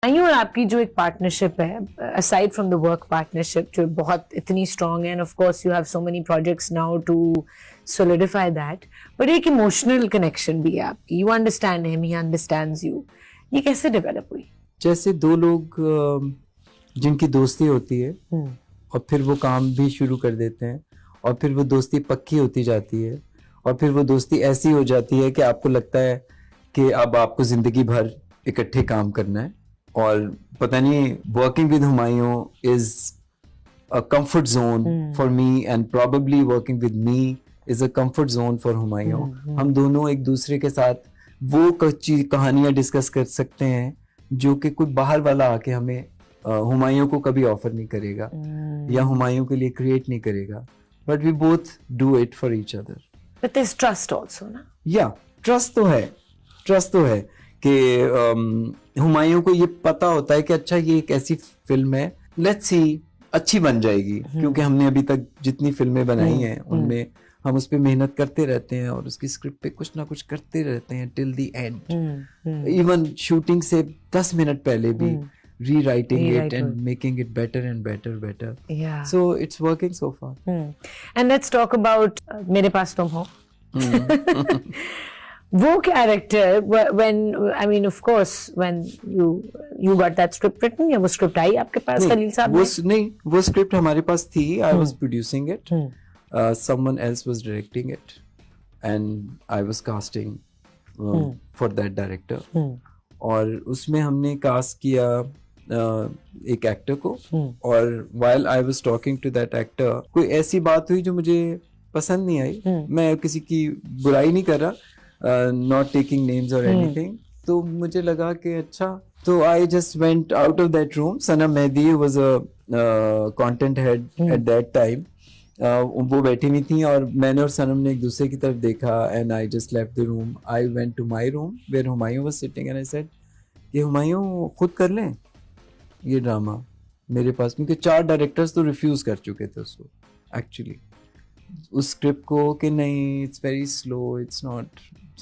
और आपकी जो एक पार्टनरशिप है, aside from the work partnership, जो बहुत इतनी स्ट्रांग है, and of course you have so many projects now to solidify that, but एक इमोशनल कनेक्शन भी है आपकी. You understand him, he understands you. ये कैसे डेवलप हुई? जैसे दो लोग जिनकी दोस्ती होती है और फिर वो काम भी शुरू कर देते हैं और फिर वो दोस्ती पक्की होती जाती है और फिर वो दोस्ती ऐसी हो जाती है कि आपको लगता है कि अब आपको जिंदगी भर इकट्ठे काम करना है. और पता नहीं, working with Humayun is a comfort zone for me and probably working with me is a comfort zone for Humayun. हम दोनों एक दूसरे के साथ वो कहानियां डिस्कस कर सकते हैं जो कि कोई बाहर वाला आके हमें हुमायूं को कभी ऑफर नहीं करेगा या हुमायूं के लिए क्रिएट नहीं करेगा. But we both do it for each other. But there is trust also ना? या ट्रस्ट तो है कि हुमायूं को ये पता होता है कि अच्छा ये एक ऐसी फिल्म है, लेट्स सी अच्छी बन जाएगी, क्योंकि हमने अभी तक जितनी फिल्में बनाई हैं उनमें हम उस पे मेहनत करते रहते हैं और उसकी स्क्रिप्ट पे कुछ ना कुछ करते रहते हैं till the end. Even shooting से 10 मिनट पहले भी rewriting it and making it better and better. Yeah. So it's working so far. And let's talk about मेरे पास तुम हो. वो character, when I mean of course when you got that script written, या वो script आई आपके पास खलील साहब? वो script हमारे पास थी. I was producing it. Someone else was directing it and I was casting for that director. और उसमें हमने कास्ट किया एक एक्टर को. और while I was talking to that actor, कोई ऐसी बात हुई जो मुझे पसंद नहीं आई. मैं किसी की बुराई नहीं कर रहा, not taking names or anything. तो मुझे लगा कि अच्छा, तो I just went out of that room. Sanam Mehdi was a content head at that time. वो बैठी हुई थी और मैंने और सनम ने एक दूसरे की तरफ देखा and I just left the room. I went to my room where Humayun was sitting and I said कि हुमायूं खुद कर लें ये ड्रामा मेरे पास, क्योंकि 4 डायरेक्टर्स तो रिफ्यूज कर चुके थे उसको एक्चुअली, उस स्क्रिप्ट को, कि नहीं it's very slow, it's not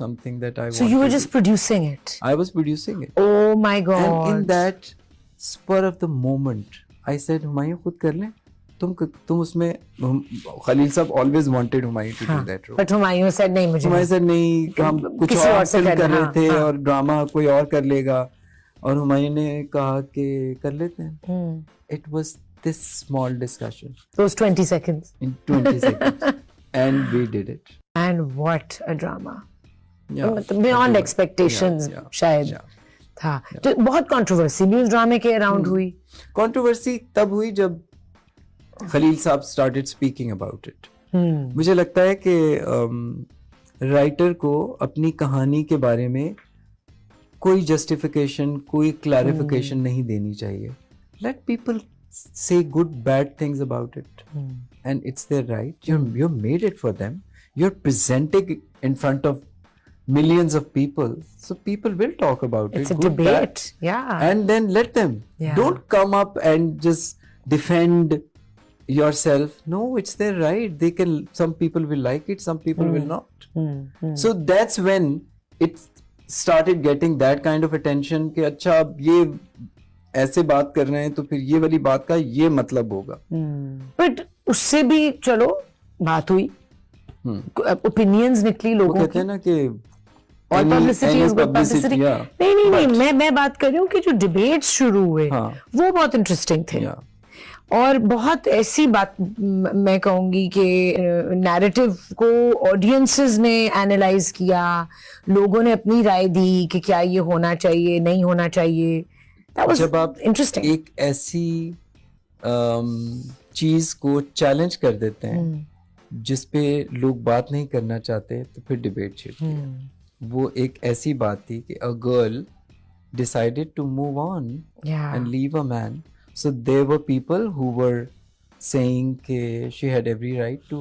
something that I want. So you were just producing it? I was producing it. Oh my God. And in that spur of the moment I said Humayun खुद कर लें तुम उसमें. खलील साहब always wanted Humayun to do that role. But Humayun said नहीं, मुझे Humayun said नहीं, हम कुछ और फिल्म कर रहे थे और ड्रामा कोई और कर लेगा. और हुमायूं ने कहा कि कर लेते हैं. It was this small discussion. Those 20 seconds. In 20 seconds. And we did it. And what a drama. Yeah. Beyond expectations शायद था. तो बहुत कंट्रोवर्सी भी उस ड्रामे के अराउंड हुई. कंट्रोवर्सी तब हुई जब खलील साहब started speaking about it. मुझे लगता है कि राइटर को अपनी कहानी के बारे में कोई जस्टिफिकेशन, कोई क्लैरिफिकेशन नहीं देनी चाहिए. Let people say good bad things about it. And it's their right. You made it for them. You're presenting it in front of millions of people. So people will talk about it. It's a good, debate. bad. Yeah. And then let them. Yeah. Don't come up and just defend yourself. No, it's their right. They can, some people will like it, some people will not. So that's when it started getting that kind of attention कि अच्छा अब ये ऐसे बात कर रहे हैं तो फिर ये वाली बात का ये मतलब होगा. But उससे भी चलो बात हुई, opinions निकली लोगों की. कहते हैं ना कि और पब्लिसिटी इज गुड पब्लिसिटी. नहीं, मैं बात कर रही हूँ कि जो डिबेट्स शुरू हुए वो बहुत इंटरेस्टिंग थे. और बहुत ऐसी बात मैं कहूंगी कि नैरेटिव को ऑडियंसेस ने एनालाइज किया, लोगों ने अपनी राय दी कि क्या ये होना चाहिए, नहीं होना चाहिए. जब आप इंटरेस्टिंग एक ऐसी चीज को चैलेंज कर देते हैं जिस पे लोग बात नहीं करना चाहते, तो फिर डिबेट छिड़ती है. वो एक ऐसी बात थी कि a girl decided to move on and leave a man. So there were people who were saying that she had every right to,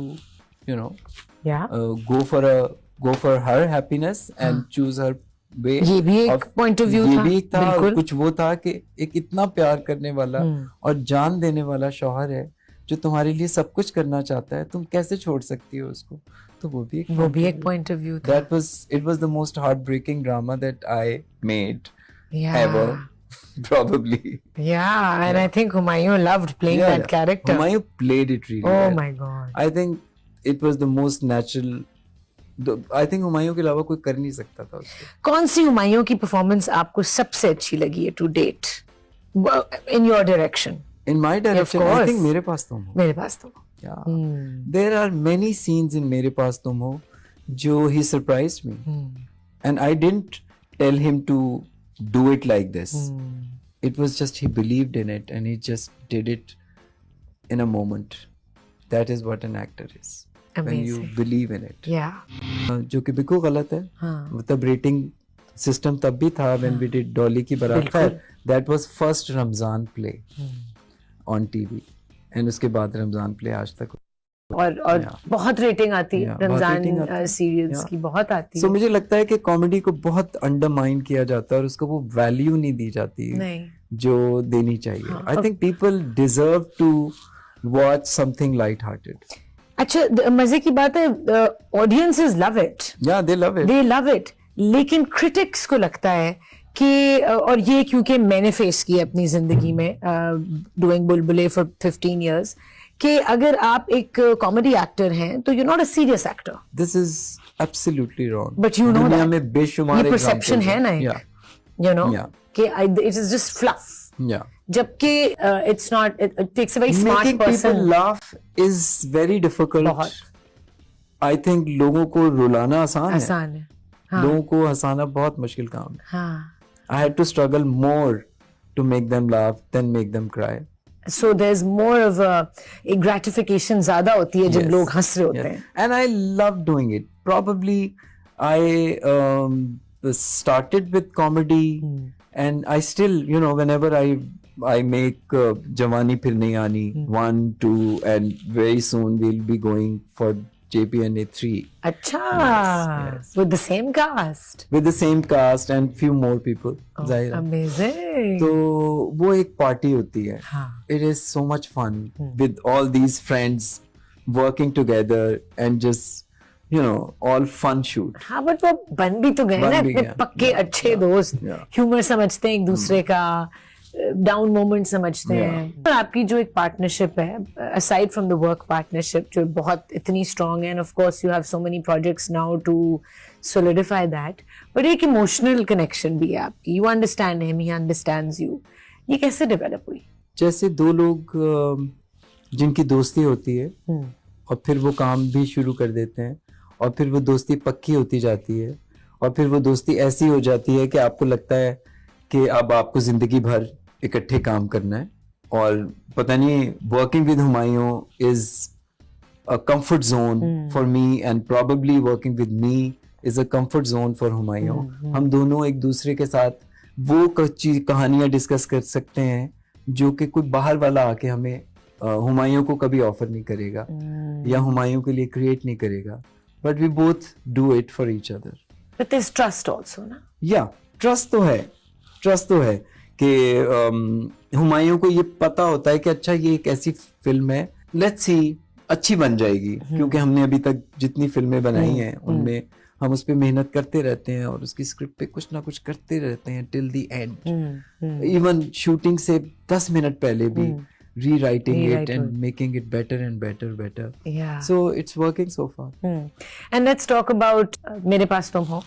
go for her happiness and choose her way. ये भी एक point of view था. ये भी एक था. कुछ वो था कि एक इतना प्यार करने वाला और जान देने वाला शौहर है जो तुम्हारे लिए सब कुछ करना चाहता है, तुम कैसे छोड़ सकती हो उसको. तो वो भी एक point of view था. It was the most heartbreaking drama that I made ever. Probably. Yeah, and I think Humayun loved playing that character. Humayun played it really well. Oh my God. I think it was the most natural. I think Humayun के अलावा कोई कर नहीं सकता था उसको. कौन सी हुमायूं की परफॉर्मेंस आपको सबसे अच्छी लगी है to date in your direction? In my direction, I think मेरे पास तुम हो. मेरे पास तुम हो. Yeah. There are many scenes in मेरे पास तुम हो जो he surprised me. And I didn't tell him to do it like this. It was just he believed in it and he just did it in a moment. That is what an actor is. Amazing. When you believe in it. Yeah. जो कि बिल्कुल गलत है. मतलब rating system तब भी था when we did Dolly की बारात पर. That was first Ramzan play on TV. And उसके बाद रमजान प्ले आज तक और बहुत रेटिंग आती है रमजान सीरियल्स की, बहुत आती है. So मुझे लगता है कि कॉमेडी को बहुत अंडरमाइन किया जाता है और उसको वो वैल्यू नहीं दी जाती जो देनी चाहिए. I think people deserve to watch something light hearted. अच्छा, मजे की बात है, ऑडियंसेस लव इट. या दे लव इट. लेकिन क्रिटिक्स को लगता है कि, और ये क्योंकि मैंने फेस किया अपनी जिंदगी में डूइंग बुलबुले फॉर 15 years, कि अगर आप एक कॉमेडी एक्टर हैं तो you not a serious actor. This is absolutely wrong. But you know दुनिया में बेशुमार ये परसेप्शन है ना, यू नो, कि इट इज जस्ट फ्लफ. जबकि it's not. It takes a very smart person. People laugh is very difficult. I think लोगों को रुलाना आसान है. लोगों को हंसाना बहुत मुश्किल काम है. I had to struggle more to make them laugh than make them cry. So there's more of a gratification ज़्यादा होती है जब लोग हंस रहे होते हैं. And I love doing it. Probably I started with comedy and I still, you know, whenever I make Jawani Phir Nahi Aani 1, 2 and very soon we'll be going for JPNA 3. अच्छा. Yes. With the same cast. With the same cast and few more people. Amazing. तो वो एक party होती है. It is so much fun with all these friends working together and just, you know, all fun shoot. हाँ, but वो बन भी तो गए ना, इतने पक्के अच्छे दोस्त. ह्यूमर समझते हैं एक दूसरे का, डाउन मोमेंट समझते हैं. और आपकी जो एक पार्टनरशिप है, aside from the work partnership, जो बहुत इतनी स्ट्रॉन्ग है, and of course you have so many projects now to solidify that, but एक इमोशनल कनेक्शन भी है आपकी. You understand him, he understands you. ये कैसे डेवलप हुई? जैसे दो लोग जिनकी दोस्ती होती है और फिर वो काम भी शुरू कर देते हैं और फिर वो दोस्ती पक्की होती जाती है और फिर वो दोस्ती ऐसी हो जाती है कि आपको लगता है कि अब आपको जिंदगी भर इकट्ठे काम करना है. और पता नहीं, working with Humayun is a comfort zone for me and probably working with me is a comfort zone for Humayun. हम दोनों एक दूसरे के साथ वो कहानियां डिस्कस कर सकते हैं जो कि कोई बाहर वाला आके हमें हुमायूं को कभी ऑफर नहीं करेगा या हुमायूं के लिए क्रिएट नहीं करेगा. But we both do it for each other. But there is trust also ना. या ट्रस्ट तो है कि हुमायूं को ये पता होता है कि अच्छा ये एक ऐसी फिल्म है, लेट्स सी अच्छी बन जाएगी, क्योंकि हमने अभी तक जितनी फिल्में बनाई हैं उनमें हम उस पे मेहनत करते रहते हैं और उसकी स्क्रिप्ट पे कुछ ना कुछ करते रहते हैं till the end. Even shooting से 10 मिनट पहले भी rewriting it and making it better and better. Yeah. So it's working so far. And let's talk about मेरे पास तुम हो.